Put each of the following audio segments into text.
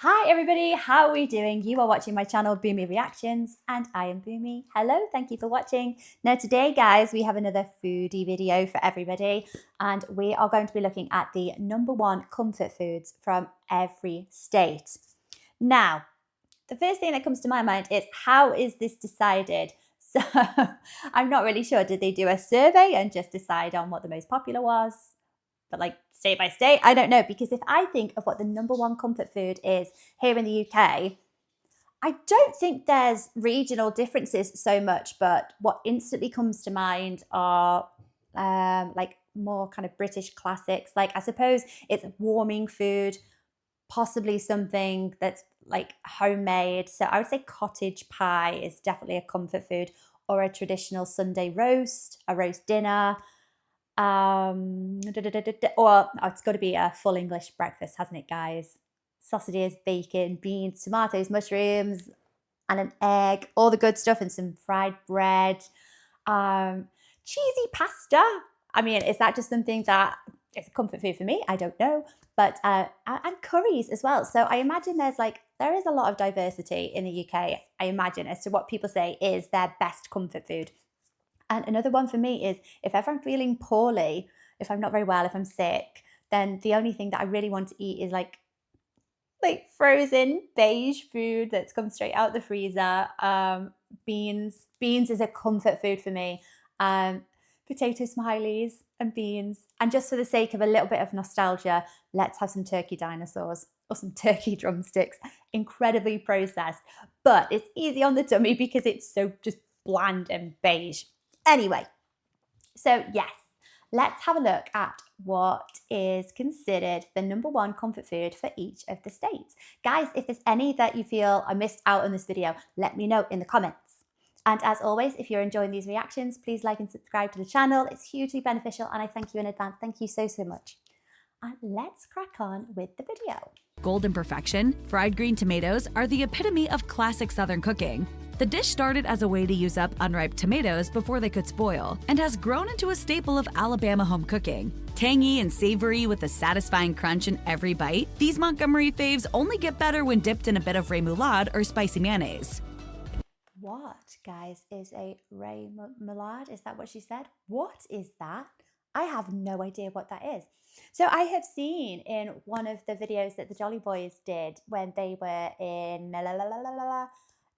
Hi everybody, how are we doing? You are watching my channel Boomy Reactions and I am Boomy. Hello, thank you for watching. Now today guys, we have another foodie video for everybody and we are going to be looking at the #1 comfort foods from every state. Now, the first thing that comes to my mind is how is this decided? So I'm not really sure. Did they do a survey and just decide on what the most popular was? But like state by state, I don't know. Because if I think of what the #1 comfort food is here in the UK, I don't think there's regional differences so much. But what instantly comes to mind are like more kind of British classics. Like I suppose it's warming food, possibly something that's like homemade. So I would say cottage pie is definitely a comfort food, or a traditional Sunday roast, a roast dinner. Or it's got to be a full English breakfast, hasn't it, guys? Sausages, bacon, beans, tomatoes, mushrooms, and an egg, all the good stuff, and some fried bread. Cheesy pasta. I mean, is that just something that is a comfort food for me? I don't know. But and curries as well. So I imagine there is a lot of diversity in the UK, I imagine, as to what people say is their best comfort food. And another one for me is if ever I'm feeling poorly, if I'm not very well, if I'm sick, then the only thing that I really want to eat is like frozen beige food that's come straight out the freezer. Beans is a comfort food for me. Potato smileys and beans. And just for the sake of a little bit of nostalgia, let's have some turkey dinosaurs or some turkey drumsticks. Incredibly processed, but it's easy on the tummy because it's so just bland and beige. Anyway, so yes, let's have a look at what is considered the #1 comfort food for each of the states. Guys, if there's any that you feel I missed out on this video, let me know in the comments. And as always, if you're enjoying these reactions, please like and subscribe to the channel. It's hugely beneficial and I thank you in advance. Thank you so, so much. And let's crack on with the video. Golden perfection, fried green tomatoes are the epitome of classic Southern cooking. The dish started as a way to use up unripe tomatoes before they could spoil, and has grown into a staple of Alabama home cooking. Tangy and savory with a satisfying crunch in every bite, these Montgomery faves only get better when dipped in a bit of remoulade or spicy mayonnaise. What, guys, is a remoulade? Is that what she said? What is that? I have no idea what that is. So I have seen in one of the videos that the Jolly Boys did when they were in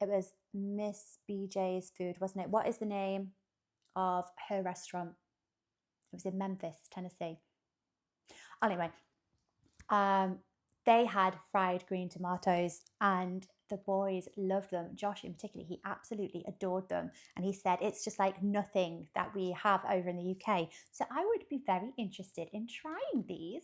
it was Miss BJ's Food, wasn't it? What is the name of her restaurant? It was in Memphis, Tennessee. Anyway, they had fried green tomatoes and the boys loved them. Josh in particular, he absolutely adored them. And he said it's just like nothing that we have over in the UK. So I would be very interested in trying these.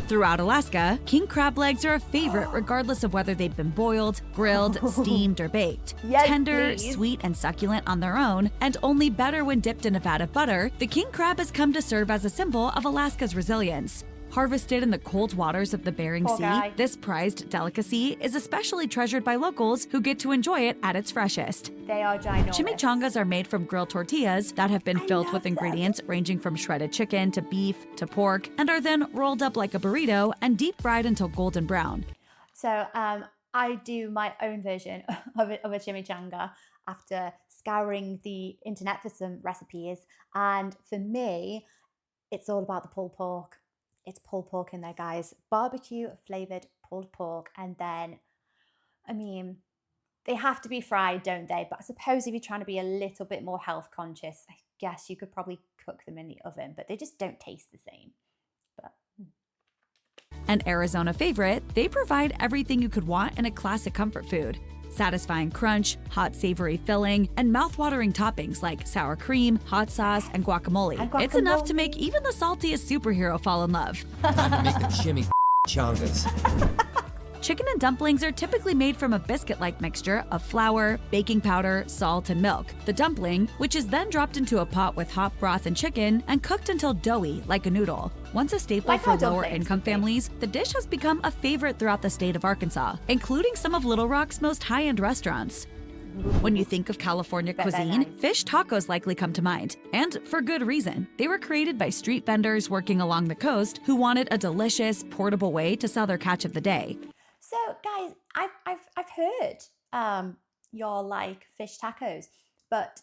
Throughout Alaska, king crab legs are a favorite regardless of whether they've been boiled, grilled, steamed, or baked. Yes, tender, please. Sweet, and succulent on their own, and only better when dipped in a vat of butter, the king crab has come to serve as a symbol of Alaska's resilience. Harvested in the cold waters of the Bering Sea, this prized delicacy is especially treasured by locals who get to enjoy it at its freshest. They are ginormous. Chimichangas are made from grilled tortillas that have been filled with ingredients ranging from shredded chicken to beef to pork, and are then rolled up like a burrito and deep fried until golden brown. So I do my own version of a chimichanga after scouring the internet for some recipes. And for me, it's all about the pulled pork. It's pulled pork in there, guys. Barbecue flavored pulled pork. And then, I mean, they have to be fried, don't they? But I suppose if you're trying to be a little bit more health conscious, I guess you could probably cook them in the oven, but they just don't taste the same. But An Arizona favorite, they provide everything you could want in a classic comfort food. Satisfying crunch, hot savory filling, and mouth-watering toppings like sour cream, hot sauce, and guacamole. It's enough to make even the saltiest superhero fall in love. Time to make the chimichangas. Chicken and dumplings are typically made from a biscuit-like mixture of flour, baking powder, salt, and milk. The dumpling, which is then dropped into a pot with hot broth and chicken and cooked until doughy, like a noodle. Once a staple for lower-income families, the dish has become a favorite throughout the state of Arkansas, including some of Little Rock's most high-end restaurants. When you think of California cuisine, fish tacos likely come to mind. And for good reason. They were created by street vendors working along the coast who wanted a delicious, portable way to sell their catch of the day. So, guys, I've heard you're like fish tacos, but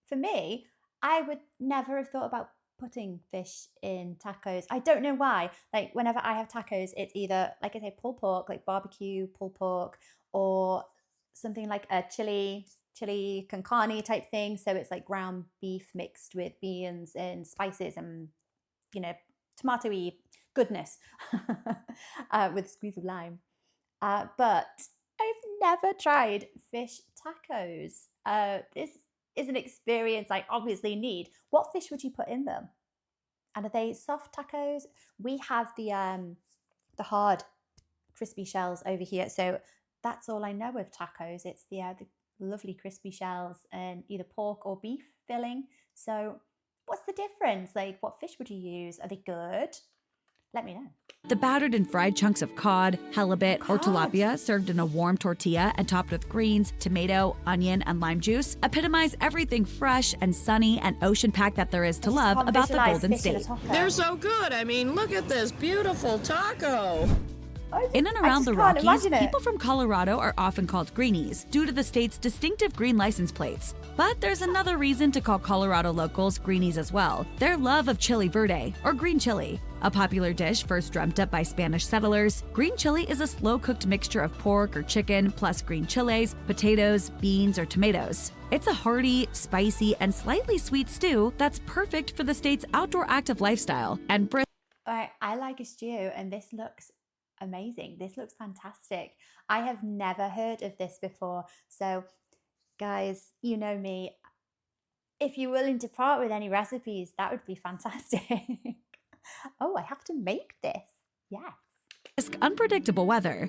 for me, I would never have thought about putting fish in tacos. I don't know why. Like whenever I have tacos, it's either like I say pulled pork, like barbecue pulled pork, or something like a chili con carne type thing. So it's like ground beef mixed with beans and spices and tomatoey goodness with a squeeze of lime. But I've never tried fish tacos. This is an experience I obviously need. What fish would you put in them? And are they soft tacos? We have the hard, crispy shells over here. So that's all I know of tacos. It's the lovely crispy shells and either pork or beef filling. So what's the difference? Like, what fish would you use? Are they good? Let me know. The battered and fried chunks of cod, halibut, or Cod. tilapia served in a warm tortilla and topped with greens, tomato, onion, and lime juice epitomize everything fresh and sunny and ocean-packed that there is to love about the Golden State. They're so good. I mean, look at this beautiful taco. In and around the Rockies, imagine it. people from Colorado are often called greenies due to the state's distinctive green license plates. But there's another reason to call Colorado locals greenies as well: their love of chili verde, or green chili. A popular dish first dreamt up by Spanish settlers, green chili is a slow-cooked mixture of pork or chicken plus green chiles, potatoes, beans, or tomatoes. It's a hearty, spicy, and slightly sweet stew that's perfect for the state's outdoor active lifestyle. And I like a stew, and this looks amazing. This looks fantastic. I have never heard of this before. So, guys, you know me. If you're willing to part with any recipes, that would be fantastic. Oh, I have to make this. Yes. unpredictable weather.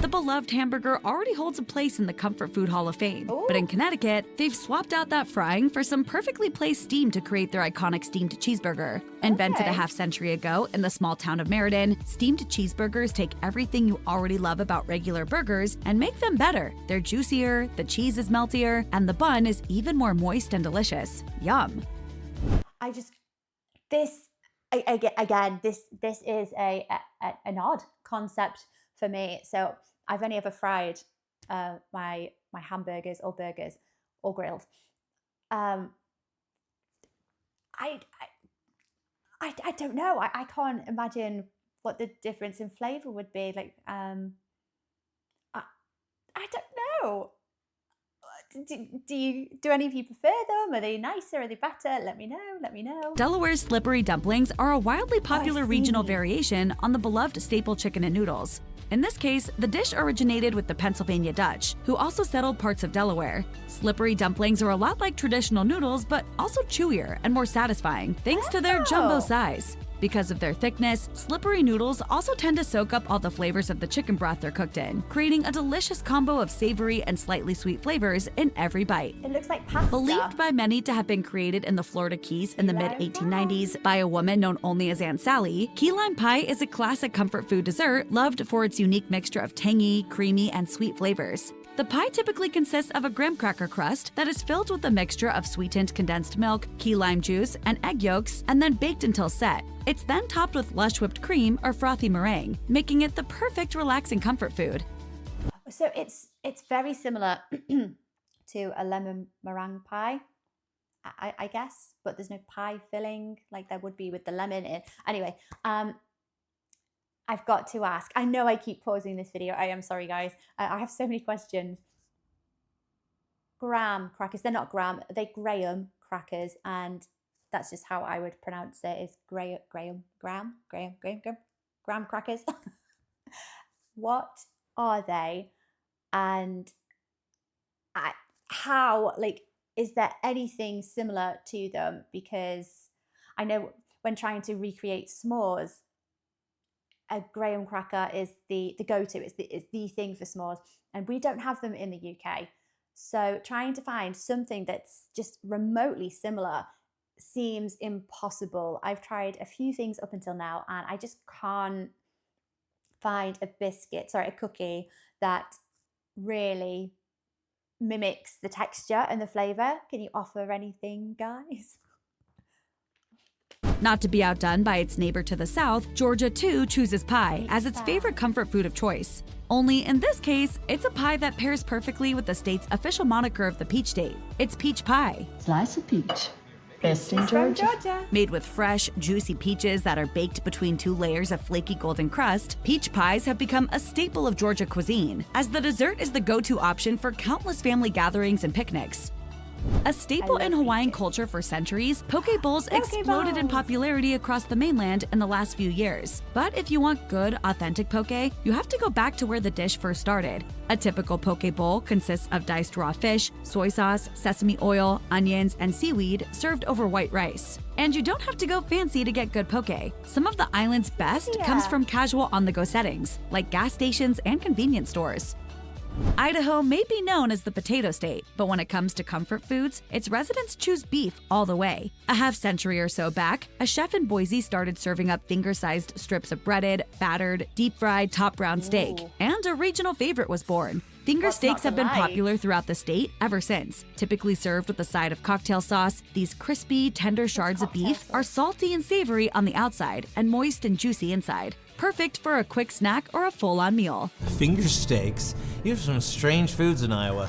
The beloved hamburger already holds a place in the Comfort Food Hall of Fame. Ooh. But in Connecticut, they've swapped out that frying for some perfectly placed steam to create their iconic steamed cheeseburger. Invented a Okay. half-century ago in the small town of Meriden, steamed cheeseburgers take everything you already love about regular burgers and make them better. They're juicier, the cheese is meltier, and the bun is even more moist and delicious. Yum. This is an odd concept for me. So I've only ever fried my hamburgers or burgers or grilled. I don't know. I can't imagine what the difference in flavor would be. Like I don't know. Do any of you prefer them? Are they nicer? Are they better? Let me know. Delaware's slippery dumplings are a wildly popular regional variation on the beloved staple chicken and noodles. In this case, the dish originated with the Pennsylvania Dutch, who also settled parts of Delaware. Slippery dumplings are a lot like traditional noodles, but also chewier and more satisfying, thanks to their jumbo size. Because of their thickness, slippery noodles also tend to soak up all the flavors of the chicken broth they're cooked in, creating a delicious combo of savory and slightly sweet flavors in every bite. It looks like pasta. Believed by many to have been created in the Florida Keys in the mid-1890s by a woman known only as Aunt Sally, key lime pie is a classic comfort food dessert loved for its unique mixture of tangy, creamy, and sweet flavors. The pie typically consists of a graham cracker crust that is filled with a mixture of sweetened condensed milk, key lime juice, and egg yolks, and then baked until set. It's then topped with lush whipped cream or frothy meringue, making it the perfect relaxing comfort food. So it's very similar to a lemon meringue pie, I guess, but there's no pie filling like there would be with the lemon in. Anyway, I've got to ask. I know I keep pausing this video. I am sorry, guys. I have so many questions. Graham crackers. They're not graham. They're Graham crackers, and that's just how I would pronounce it. Is Graham crackers. What are they, and how? Like, is there anything similar to them? Because I know when trying to recreate s'mores, a graham cracker is the go-to. It's the thing for s'mores, and we don't have them in the UK. So trying to find something that's just remotely similar seems impossible. I've tried a few things up until now, and I just can't find a cookie that really mimics the texture and the flavor. Can you offer anything, guys? Not to be outdone by its neighbor to the south, Georgia too chooses pie as its favorite comfort food of choice. Only in this case, it's a pie that pairs perfectly with the state's official moniker of the peach state. It's peach pie. Slice of peach. Best in From Georgia. Georgia. Made with fresh, juicy peaches that are baked between 2 layers of flaky golden crust, peach pies have become a staple of Georgia cuisine, as the dessert is the go-to option for countless family gatherings and picnics. A staple in Hawaiian culture for centuries, poke bowls exploded in popularity across the mainland in the last few years. But if you want good, authentic poke, you have to go back to where the dish first started. A typical poke bowl consists of diced raw fish, soy sauce, sesame oil, onions, and seaweed served over white rice. And you don't have to go fancy to get good poke. Some of the island's best comes from casual on-the-go settings, like gas stations and convenience stores. Idaho may be known as the potato state, but when it comes to comfort foods, its residents choose beef all the way. A half-century or so back, a chef in Boise started serving up finger-sized strips of breaded, battered, deep-fried top brown steak, and a regional favorite was born. Finger steaks have been popular throughout the state ever since. Typically served with a side of cocktail sauce, these crispy, tender shards of beef are salty and savory on the outside and moist and juicy inside. Perfect for a quick snack or a full-on meal. Finger steaks? You have some strange foods in Iowa.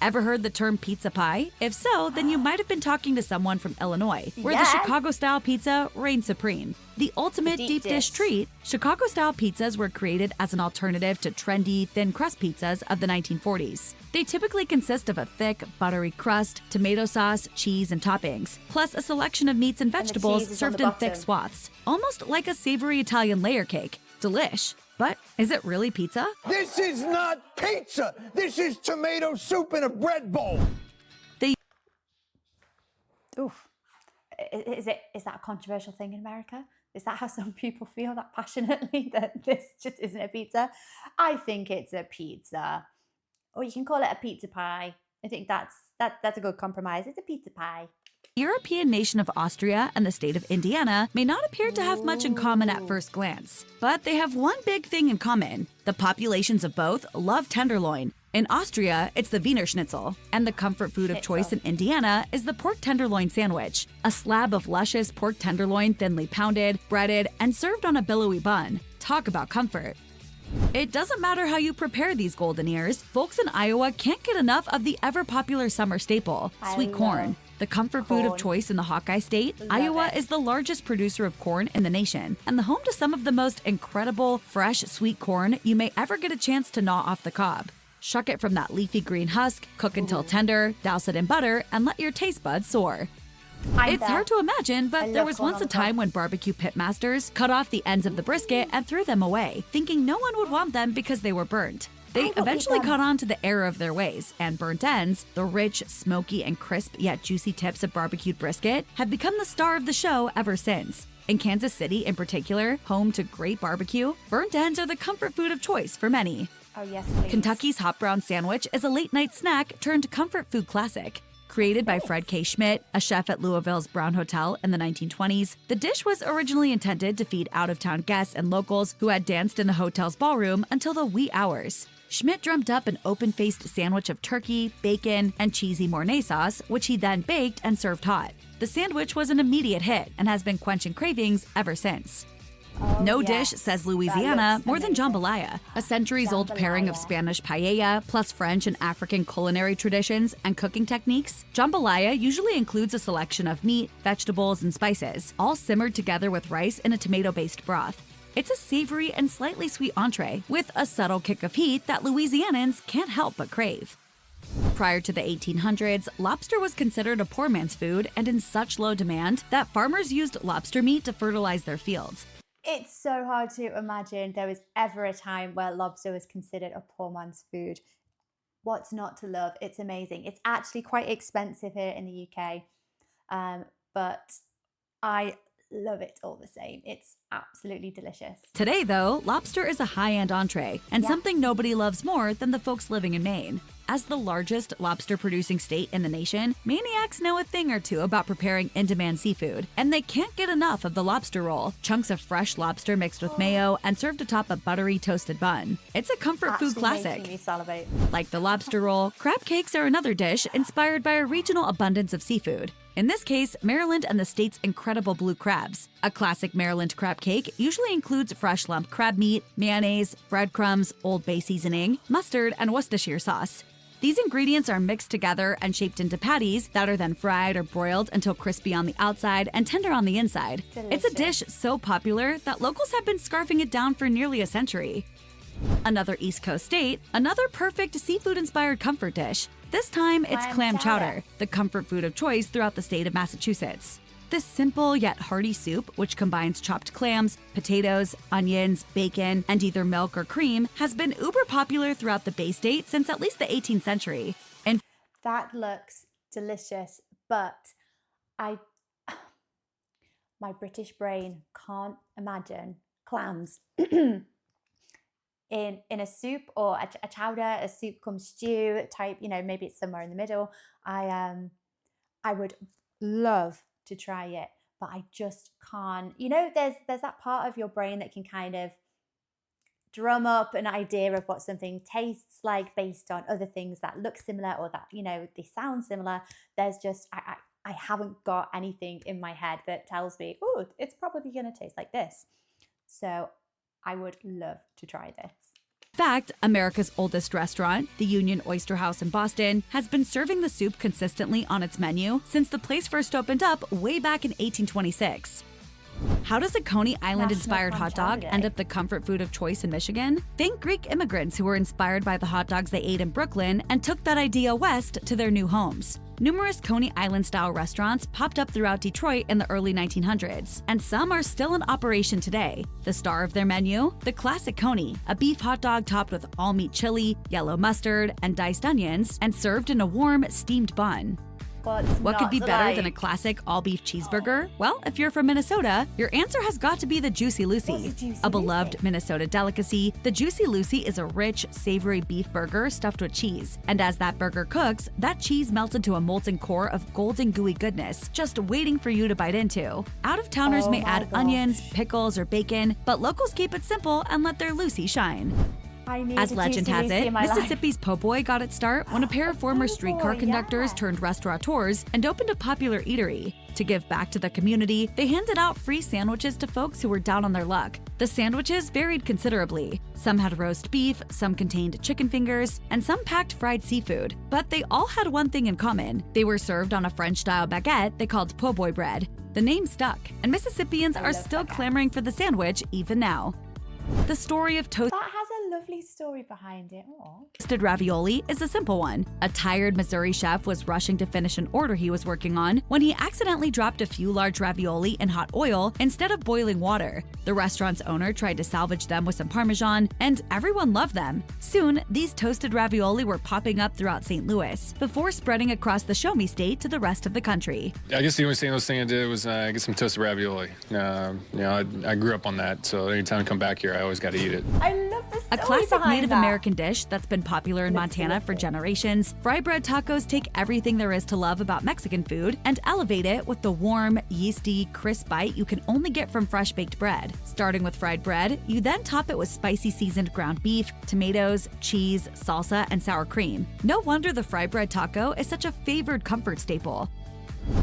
Ever heard the term pizza pie? If so, then you might have been talking to someone from Illinois, where the Chicago-style pizza reigns supreme. The ultimate deep dish treat, Chicago-style pizzas were created as an alternative to trendy, thin crust pizzas of the 1940s. They typically consist of a thick, buttery crust, tomato sauce, cheese, and toppings, plus a selection of meats and vegetables served in thick swaths, almost like a savory Italian layer cake. Delish. But is it really pizza? This is not pizza! This is tomato soup in a bread bowl! Oof. Is that a controversial thing in America? Is that how some people feel that passionately that this just isn't a pizza? I think it's a pizza. Or you can call it a pizza pie. I think that's a good compromise. It's a pizza pie. The European nation of Austria and the state of Indiana may not appear to have much in common at first glance, but they have one big thing in common. The populations of both love tenderloin. In Austria, it's the Wiener Schnitzel, and the comfort food of choice in Indiana is the pork tenderloin sandwich, a slab of luscious pork tenderloin thinly pounded, breaded, and served on a billowy bun. Talk about comfort. It doesn't matter how you prepare these golden ears, folks in Iowa can't get enough of the ever-popular summer staple, sweet corn. The comfort food of choice in the Hawkeye State, Iowa is the largest producer of corn in the nation and the home to some of the most incredible, fresh, sweet corn you may ever get a chance to gnaw off the cob. Shuck it from that leafy green husk, cook until tender, douse it in butter, and let your taste buds soar. It's hard to imagine, but there was once a time when barbecue pitmasters cut off the ends of the brisket and threw them away, thinking no one would want them because they were burnt. They eventually caught on to the error of their ways, and burnt ends, the rich, smoky, and crisp yet juicy tips of barbecued brisket, have become the star of the show ever since. In Kansas City in particular, home to great barbecue, burnt ends are the comfort food of choice for many. Oh yes, please. Kentucky's hot brown sandwich is a late-night snack turned comfort food classic. Created by Fred K. Schmidt, a chef at Louisville's Brown Hotel in the 1920s, the dish was originally intended to feed out-of-town guests and locals who had danced in the hotel's ballroom until the wee hours. Schmidt dreamt up an open-faced sandwich of turkey, bacon, and cheesy Mornay sauce, which he then baked and served hot. The sandwich was an immediate hit and has been quenching cravings ever since. No dish, says Louisiana, more than jambalaya, a centuries-old pairing of Spanish paella plus French and African culinary traditions and cooking techniques. Jambalaya usually includes a selection of meat, vegetables, and spices, all simmered together with rice in a tomato-based broth. It's a savory and slightly sweet entree with a subtle kick of heat that Louisianans can't help but crave. Prior to the 1800s, lobster was considered a poor man's food and in such low demand that farmers used lobster meat to fertilize their fields. It's so hard to imagine there was ever a time where lobster was considered a poor man's food. What's not to love? It's amazing. It's actually quite expensive here in the UK, but I love it all the same. It's absolutely delicious. Today, though, lobster is a high-end entree and something nobody loves more than the folks living in Maine. As the largest lobster-producing state in the nation, maniacs know a thing or two about preparing in-demand seafood, and they can't get enough of the lobster roll, chunks of fresh lobster mixed with mayo and served atop a buttery toasted bun. It's a comfort food classic. Making me salivate. Like the lobster roll, crab cakes are another dish inspired by a regional abundance of seafood. In this case, Maryland and the state's incredible blue crabs. A classic Maryland crab cake usually includes fresh lump crab meat, mayonnaise, breadcrumbs, Old Bay seasoning, mustard, and Worcestershire sauce. These ingredients are mixed together and shaped into patties that are then fried or broiled until crispy on the outside and tender on the inside. Delicious. It's a dish so popular that locals have been scarfing it down for nearly a century. Another East Coast state, another perfect seafood-inspired comfort dish. This time, it's clam chowder, the comfort food of choice throughout the state of Massachusetts. This simple yet hearty soup, which combines chopped clams, potatoes, onions, bacon, and either milk or cream, has been uber popular throughout the Bay State since at least the 18th century. And That looks delicious, but my British brain can't imagine clams in a soup or a chowder, a soup cum stew type, maybe it's somewhere in the middle. I would love to try it, but I just can't. There's that part of your brain that can kind of drum up an idea of what something tastes like based on other things that look similar or that, they sound similar. There's just, I haven't got anything in my head that tells me, oh, it's probably going to taste like this. So I would love to try this. in fact, America's oldest restaurant, the Union Oyster House in Boston, has been serving the soup consistently on its menu since the place first opened up way back in 1826. How does a Coney Island-inspired National hot dog Clam end Chowder up the comfort food of choice in Michigan? Think Greek immigrants who were inspired by the hot dogs they ate in Brooklyn and took that idea west to their new homes. Numerous Coney Island-style restaurants popped up throughout Detroit in the early 1900s, and some are still in operation today. The star of their menu? The classic Coney, a beef hot dog topped with all-meat chili, yellow mustard, and diced onions, and served in a warm, steamed bun. What could be better than a classic all-beef cheeseburger? Well, if you're from Minnesota, your answer has got to be the Juicy Lucy. A beloved Minnesota delicacy, the Juicy Lucy is a rich, savory beef burger stuffed with cheese. And as that burger cooks, that cheese melts into a molten core of golden gooey goodness, just waiting for you to bite into. Out-of-towners may add onions, pickles, or bacon, but locals keep it simple and let their Lucy shine. As legend has it, Mississippi's po' boy got its start when a pair of former streetcar conductors turned restaurateurs and opened a popular eatery. To give back to the community, they handed out free sandwiches to folks who were down on their luck. The sandwiches varied considerably. Some had roast beef, some contained chicken fingers, and some packed fried seafood. But they all had one thing in common. They were served on a French-style baguette they called po' boy bread. The name stuck, and Mississippians are still clamoring for the sandwich even now. The story of That has a lovely story behind it. Aww. toasted ravioli is a simple one. A tired Missouri chef was rushing to finish an order he was working on when he accidentally dropped a few large ravioli in hot oil instead of boiling water. The restaurant's owner tried to salvage them with some Parmesan, and everyone loved them. Soon, these toasted ravioli were popping up throughout St. Louis, before spreading across the Show Me State to the rest of the country. I guess the only thing I did was get some toasted ravioli. I grew up on that, so anytime I come back here, I always got to eat it. I love the story A classic behind Native that. American dish that's been popular in Montana for generations, fry bread tacos take everything there is to love about Mexican food and elevate it with the warm, yeasty, crisp bite you can only get from fresh-baked bread. Starting with fried bread, you then top it with spicy seasoned ground beef, tomatoes, cheese, salsa, and sour cream. No wonder the fry bread taco is such a favored comfort staple.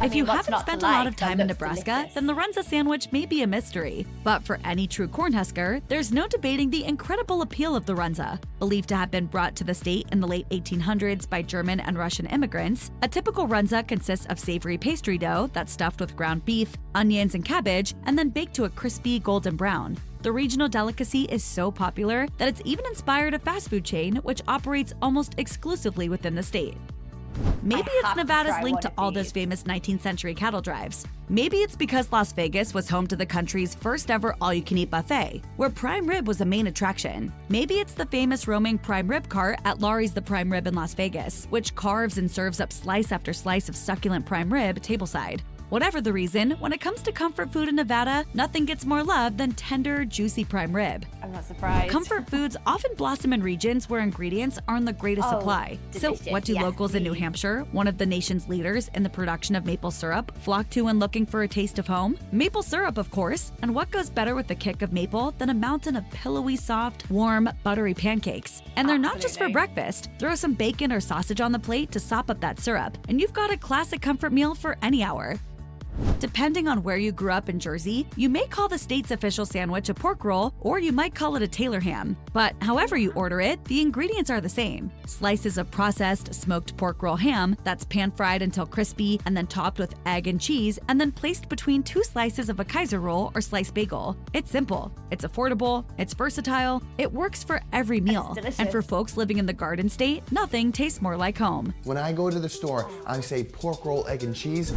If you haven't spent a lot of time in Nebraska, then the Runza sandwich may be a mystery. But for any true Cornhusker, there's no debating the incredible appeal of the Runza. Believed to have been brought to the state in the late 1800s by German and Russian immigrants, a typical Runza consists of savory pastry dough that's stuffed with ground beef, onions, and cabbage, and then baked to a crispy golden brown. The regional delicacy is so popular that it's even inspired a fast food chain which operates almost exclusively within the state. Maybe it's Nevada's link to all those famous 19th century cattle drives. Maybe it's because Las Vegas was home to the country's first ever all-you-can-eat buffet, where prime rib was a main attraction. Maybe it's the famous roaming prime rib cart at Laurie's The Prime Rib in Las Vegas, which carves and serves up slice after slice of succulent prime rib tableside. Whatever the reason, when it comes to comfort food in Nevada, nothing gets more love than tender, juicy prime rib. I'm not surprised. Comfort foods often blossom in regions where ingredients are in the greatest supply. So delicious. what do Yes, locals in New please. Hampshire, one of the nation's leaders in the production of maple syrup, flock to when looking for a taste of home? Maple syrup, of course. And what goes better with the kick of maple than a mountain of pillowy, soft, warm, buttery pancakes? And they're not just for Absolutely. breakfast. Throw some bacon or sausage on the plate to sop up that syrup, and you've got a classic comfort meal for any hour. Depending on where you grew up in Jersey, you may call the state's official sandwich a pork roll, or you might call it a Taylor ham. But however you order it, the ingredients are the same. Slices of processed, smoked pork roll ham that's pan-fried until crispy and then topped with egg and cheese and then placed between 2 slices of a Kaiser roll or sliced bagel. It's simple, it's affordable, it's versatile, it works for every meal. delicious. And for folks living in the Garden State, nothing tastes more like home. When I go to the store, I say pork roll, egg, and cheese.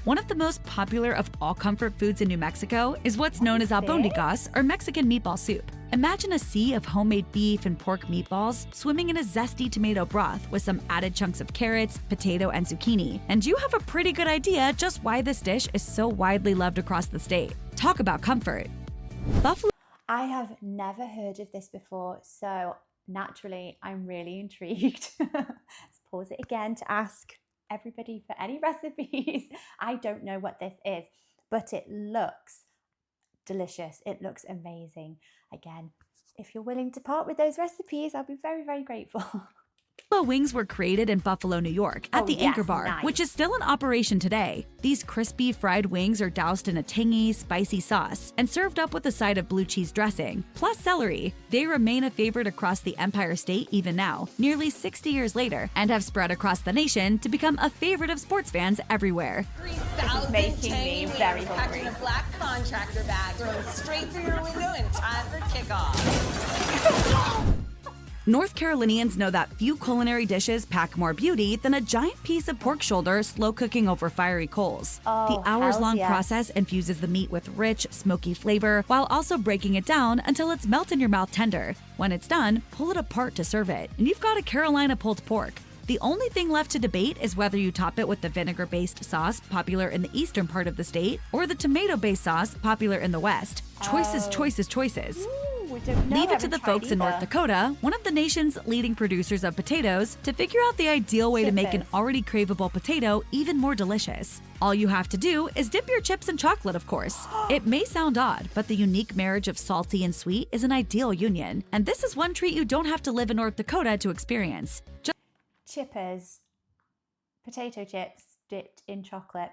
One of the most popular of all comfort foods in New Mexico is what's known as albondigas, or Mexican meatball soup. Imagine a sea of homemade beef and pork meatballs swimming in a zesty tomato broth with some added chunks of carrots, potato, and zucchini. And you have a pretty good idea just why this dish is so widely loved across the state. Talk about comfort. Buffalo I have never heard of this before, so naturally I'm really intrigued. Let's pause it again to ask everybody for any recipes. I don't know what this is, but it looks delicious. It looks amazing. Again, if you're willing to part with those recipes, I'll be very, very grateful. wings were created in Buffalo, New York, at Oh, the yes, Anchor Bar, nice. which is still in operation today. These crispy fried wings are doused in a tangy, spicy sauce and served up with a side of blue cheese dressing, plus celery. They remain a favorite across the Empire State even now, nearly 60 years later, and have spread across the nation to become a favorite of sports fans everywhere. This is making me very hungry. Packed in a black contractor bag, thrown straight through your window in time for kickoff. North Carolinians know that few culinary dishes pack more beauty than a giant piece of pork shoulder slow cooking over fiery coals. Oh, The hours-long hells yes. process infuses the meat with rich, smoky flavor while also breaking it down until it's melt-in-your-mouth tender. When it's done, pull it apart to serve it, and you've got a Carolina pulled pork. The only thing left to debate is whether you top it with the vinegar-based sauce popular in the eastern part of the state or the tomato-based sauce popular in the west. Choices, choices, choices. Ooh, don't know. Leave it I to the haven't tried folks in North either. Dakota, one of the nation's leading producers of potatoes, to figure out the ideal way to make an Chippers. already craveable potato even more delicious. All you have to do is dip your chips in chocolate, of course. It may sound odd, but the unique marriage of salty and sweet is an ideal union. And this is one treat you don't have to live in North Dakota to experience. Chippers, potato chips dipped in chocolate.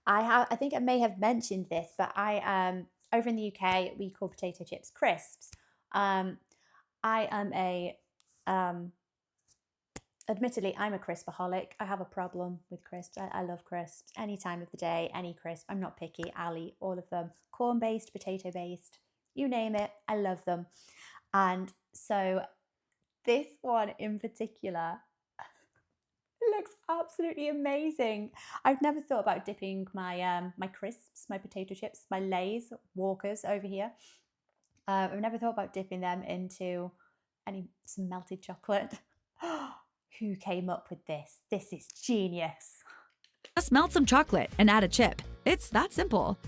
I think I may have mentioned this, but I over in the UK we call potato chips crisps. I am admittedly I'm a crispaholic. I have a problem with crisps. I love crisps any time of the day, any crisp. I'm not picky. I'll eat all of them. Corn based, potato based, you name it. I love them. And so this one in particular, it looks absolutely amazing. I've never thought about dipping my my crisps, my potato chips, my Lay's, Walkers over here. I've never thought about dipping them into some melted chocolate. Who came up with this? This is genius. Just melt some chocolate and add a chip. It's that simple.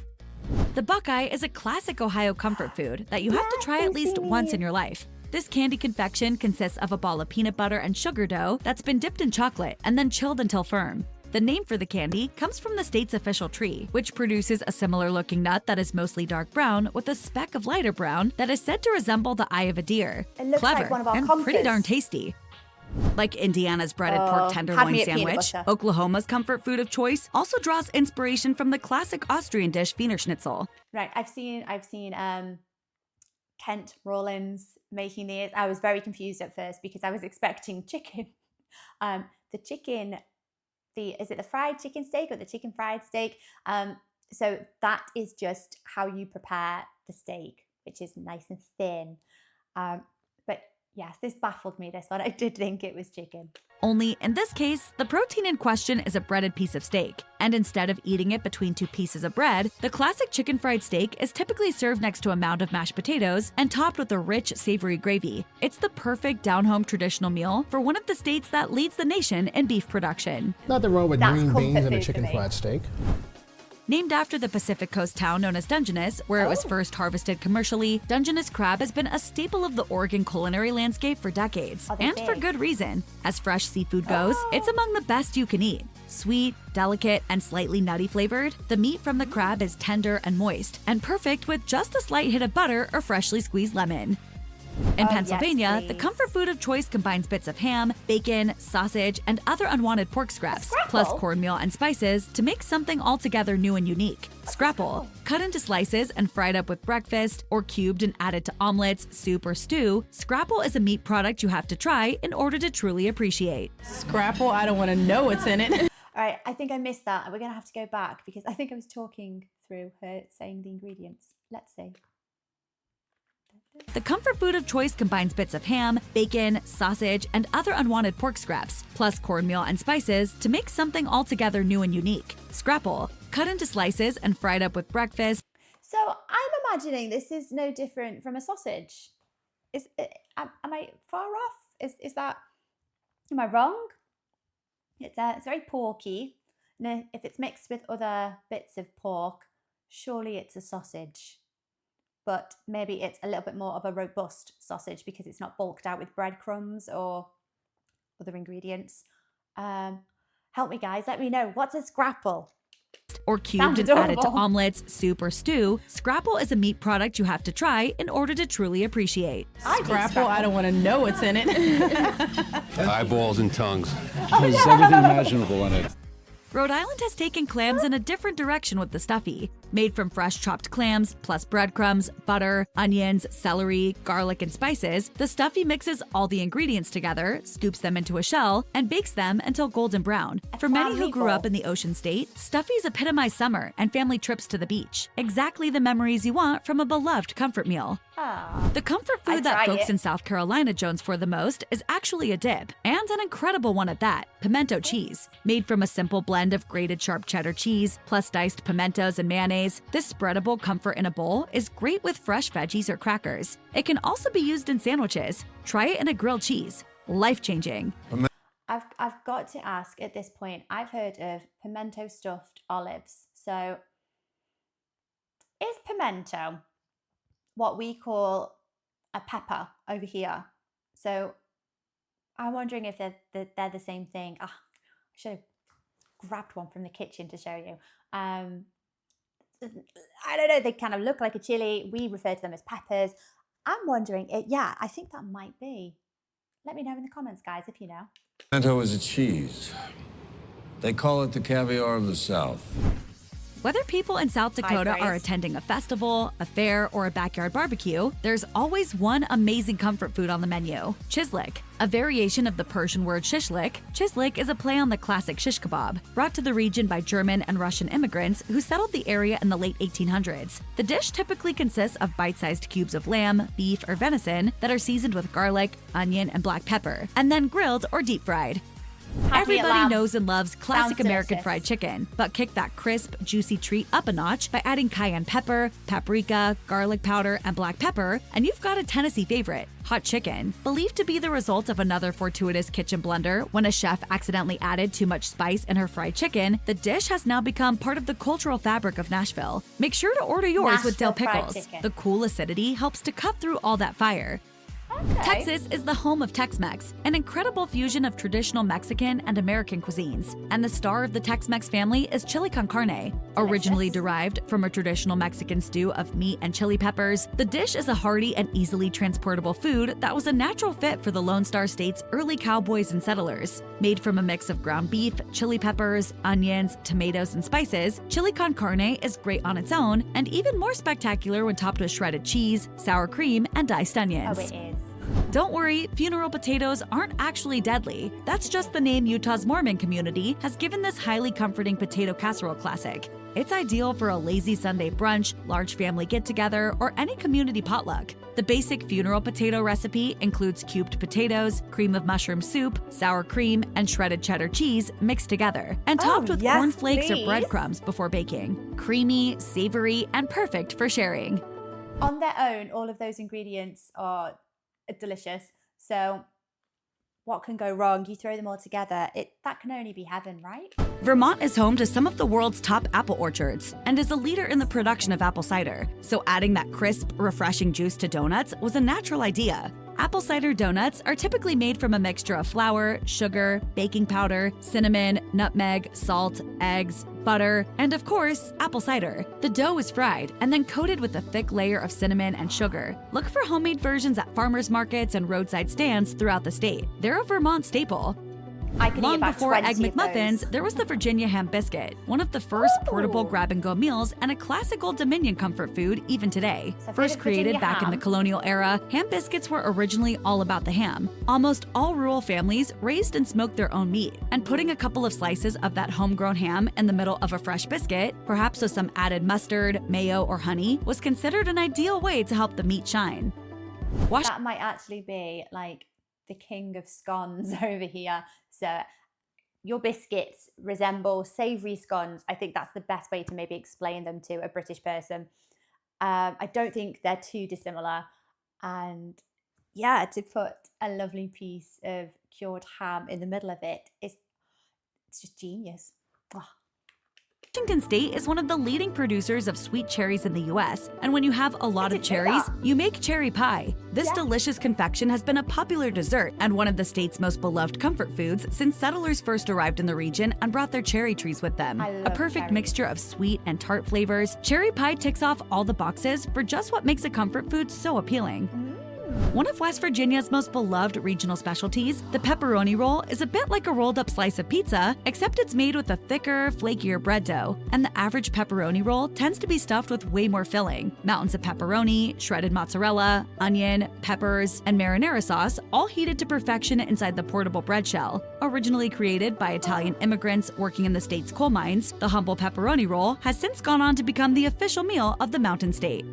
The Buckeye is a classic Ohio comfort food that you have to try at least once in your life. This candy confection consists of a ball of peanut butter and sugar dough that's been dipped in chocolate and then chilled until firm. The name for the candy comes from the state's official tree, which produces a similar-looking nut that is mostly dark brown with a speck of lighter brown that is said to resemble the eye of a deer. It looks Clever like one of our and pretty conkers. darn tasty. Like Indiana's breaded Oh, pork had tenderloin me at peanut sandwich, butter. Oklahoma's comfort food of choice also draws inspiration from the classic Austrian dish Wiener Schnitzel. Right, I've seen Kent Rollins making these. I was very confused at first because I was expecting chicken. The chicken, is it the fried chicken steak or the chicken fried steak? So that is just how you prepare the steak, which is nice and thin. But yes, this baffled me, this one. I did think it was chicken. Only, in this case, the protein in question is a breaded piece of steak. And instead of eating it between 2 pieces of bread, the classic chicken fried steak is typically served next to a mound of mashed potatoes and topped with a rich, savory gravy. It's the perfect down-home traditional meal for one of the states that leads the nation in beef production. Nothing wrong with That's green comfort beans and a food for chicken me. fried steak. Named after the Pacific Coast town known as Dungeness, where it was first harvested commercially, Dungeness crab has been a staple of the Oregon culinary landscape for decades, and for good reason. As fresh seafood goes, it's among the best you can eat. Sweet, delicate, and slightly nutty flavored, the meat from the crab is tender and moist, and perfect with just a slight hit of butter or freshly squeezed lemon. In Pennsylvania, the comfort food of choice combines bits of ham, bacon, sausage, and other unwanted pork scraps, plus cornmeal and spices to make something altogether new and unique. Scrapple. Cut into slices and fried up with breakfast, or cubed and added to omelets, soup, or stew, scrapple is a meat product you have to try in order to truly appreciate. Scrapple, I don't want to know what's in it. All right, I think I missed that. We're going to have to go back because I think I was talking through her saying the ingredients. Let's see. The comfort food of choice combines bits of ham, bacon, sausage, and other unwanted pork scraps, plus cornmeal and spices to make something altogether new and unique. Scrapple. Cut into slices and fried up with breakfast. So I'm imagining this is no different from a sausage. Am I far off? Am I wrong? It's very porky. No, if it's mixed with other bits of pork, surely it's a sausage. But maybe it's a little bit more of a robust sausage because it's not bulked out with breadcrumbs or other ingredients. Help me, guys. Let me know. What's a scrapple? Or cubed and added to omelets, soup, or stew, scrapple is a meat product you have to try in order to truly appreciate. Scrapple, I don't want to know what's in it. Eyeballs and tongues. There's everything imaginable in it. Rhode Island has taken clams in a different direction with the stuffy. Made from fresh chopped clams, plus breadcrumbs, butter, onions, celery, garlic, and spices, the stuffy mixes all the ingredients together, scoops them into a shell, and bakes them until golden brown. For many who grew up in the Ocean State, stuffies epitomize summer and family trips to the beach. Exactly the memories you want from a beloved comfort meal. The comfort food that folks in South Carolina jones for the most is actually a dip, and an incredible one at that, pimento cheese. Made from a simple blend of grated sharp cheddar cheese, plus diced pimentos and mayonnaise, this spreadable comfort in a bowl is great with fresh veggies or crackers. It can also be used in sandwiches. Try it in a grilled cheese. Life-changing. I've got to ask at this point, I've heard of pimento stuffed olives. So is pimento what we call a pepper over here? So I'm wondering if they're the same thing. I should have grabbed one from the kitchen to show you. I don't know, they kind of look like a chili. We refer to them as peppers. I'm wondering, yeah, I think that might be. Let me know in the comments, guys, if you know. Pimento is a cheese. They call it the caviar of the South. Whether people in South Dakota are attending a festival, a fair, or a backyard barbecue, there's always one amazing comfort food on the menu: chislik. A variation of the Persian word shishlik, chislik is a play on the classic shish kebab, brought to the region by German and Russian immigrants who settled the area in the late 1800s. The dish typically consists of bite-sized cubes of lamb, beef, or venison that are seasoned with garlic, onion, and black pepper, and then grilled or deep-fried. Everybody knows and loves classic American fried chicken, but kick that crisp, juicy treat up a notch by adding cayenne pepper, paprika, garlic powder, and black pepper, and you've got a Tennessee favorite, hot chicken. Believed to be the result of another fortuitous kitchen blunder when a chef accidentally added too much spice in her fried chicken, the dish has now become part of the cultural fabric of Nashville. Make sure to order yours with dill pickles. The cool acidity helps to cut through all that fire. Texas is the home of Tex-Mex, an incredible fusion of traditional Mexican and American cuisines. And the star of the Tex-Mex family is chili con carne. Originally derived from a traditional Mexican stew of meat and chili peppers, the dish is a hearty and easily transportable food that was a natural fit for the Lone Star State's early cowboys and settlers. Made from a mix of ground beef, chili peppers, onions, tomatoes, and spices, chili con carne is great on its own and even more spectacular when topped with shredded cheese, sour cream, and diced onions. Oh, it is. Don't worry, funeral potatoes aren't actually deadly. That's just the name Utah's Mormon community has given this highly comforting potato casserole classic. It's ideal for a lazy Sunday brunch, large family get-together, or any community potluck. The basic funeral potato recipe includes cubed potatoes, cream of mushroom soup, sour cream, and shredded cheddar cheese mixed together, and topped with corn flakes or breadcrumbs before baking. Creamy, savory, and perfect for sharing. On their own, all of those ingredients are delicious. So what can go wrong? You throw them all together, that can only be heaven, right? Vermont is home to some of the world's top apple orchards and is a leader in the production of apple cider. So adding that crisp, refreshing juice to donuts was a natural idea. Apple cider donuts are typically made from a mixture of flour, sugar, baking powder, cinnamon, nutmeg, salt, eggs, butter, and of course, apple cider. The dough is fried and then coated with a thick layer of cinnamon and sugar. Look for homemade versions at farmers markets and roadside stands throughout the state. They're a Vermont staple. Long before Egg McMuffins, there was the Virginia ham biscuit, one of the first portable grab-and-go meals and a classic Old Dominion comfort food even today. First created back in the colonial era, ham biscuits were originally all about the ham. Almost all rural families raised and smoked their own meat, and putting a couple of slices of that homegrown ham in the middle of a fresh biscuit, perhaps with some added mustard, mayo, or honey, was considered an ideal way to help the meat shine. That might actually be like the king of scones over here. So your biscuits resemble savoury scones. I think that's the best way to maybe explain them to a British person. I don't think they're too dissimilar. And yeah, to put a lovely piece of cured ham in the middle of it, it's just genius. Oh. Washington State is one of the leading producers of sweet cherries in the U.S., and when you have a lot of cherries, you make cherry pie. This delicious confection has been a popular dessert and one of the state's most beloved comfort foods since settlers first arrived in the region and brought their cherry trees with them. A perfect mixture of sweet and tart flavors, cherry pie ticks off all the boxes for just what makes a comfort food so appealing. One of West Virginia's most beloved regional specialties, the pepperoni roll, is a bit like a rolled-up slice of pizza, except it's made with a thicker, flakier bread dough, and the average pepperoni roll tends to be stuffed with way more filling. Mountains of pepperoni, shredded mozzarella, onion, peppers, and marinara sauce, all heated to perfection inside the portable bread shell. Originally created by Italian immigrants working in the state's coal mines, the humble pepperoni roll has since gone on to become the official meal of the Mountain State.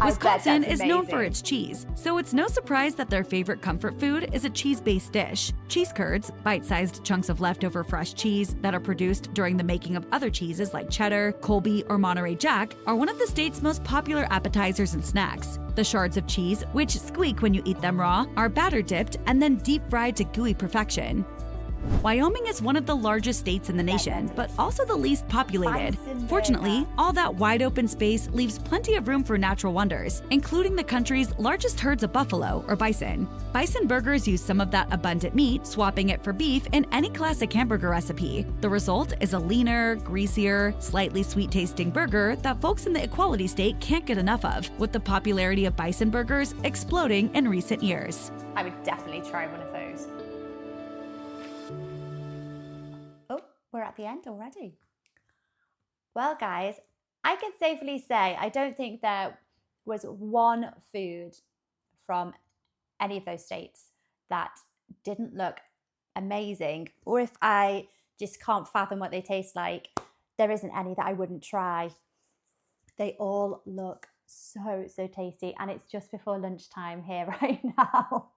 Wisconsin is known for its cheese, so it's no surprise that their favorite comfort food is a cheese-based dish. Cheese curds, bite-sized chunks of leftover fresh cheese that are produced during the making of other cheeses like cheddar, Colby, or Monterey Jack, are one of the state's most popular appetizers and snacks. The shards of cheese, which squeak when you eat them raw, are batter-dipped and then deep-fried to gooey perfection. Wyoming is one of the largest states in the nation, but also the least populated. Fortunately, all that wide open space leaves plenty of room for natural wonders, including the country's largest herds of buffalo, or bison. Bison burgers use some of that abundant meat, swapping it for beef in any classic hamburger recipe. The result is a leaner, greasier, slightly sweet-tasting burger that folks in the Equality State can't get enough of, with the popularity of bison burgers exploding in recent years. I would definitely try one of those. We're at the end already. Well, guys, I can safely say I don't think there was one food from any of those states that didn't look amazing, or if I just can't fathom what they taste like, there isn't any that I wouldn't try. They all look so tasty, and it's just before lunchtime here right now.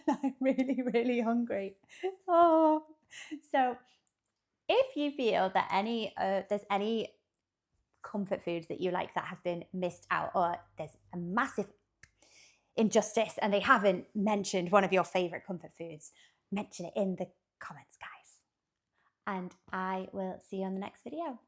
I'm really, really hungry. Oh, so if you feel that there's any comfort foods that you like that have been missed out, or there's a massive injustice and they haven't mentioned one of your favorite comfort foods, mention it in the comments, guys. And I will see you on the next video.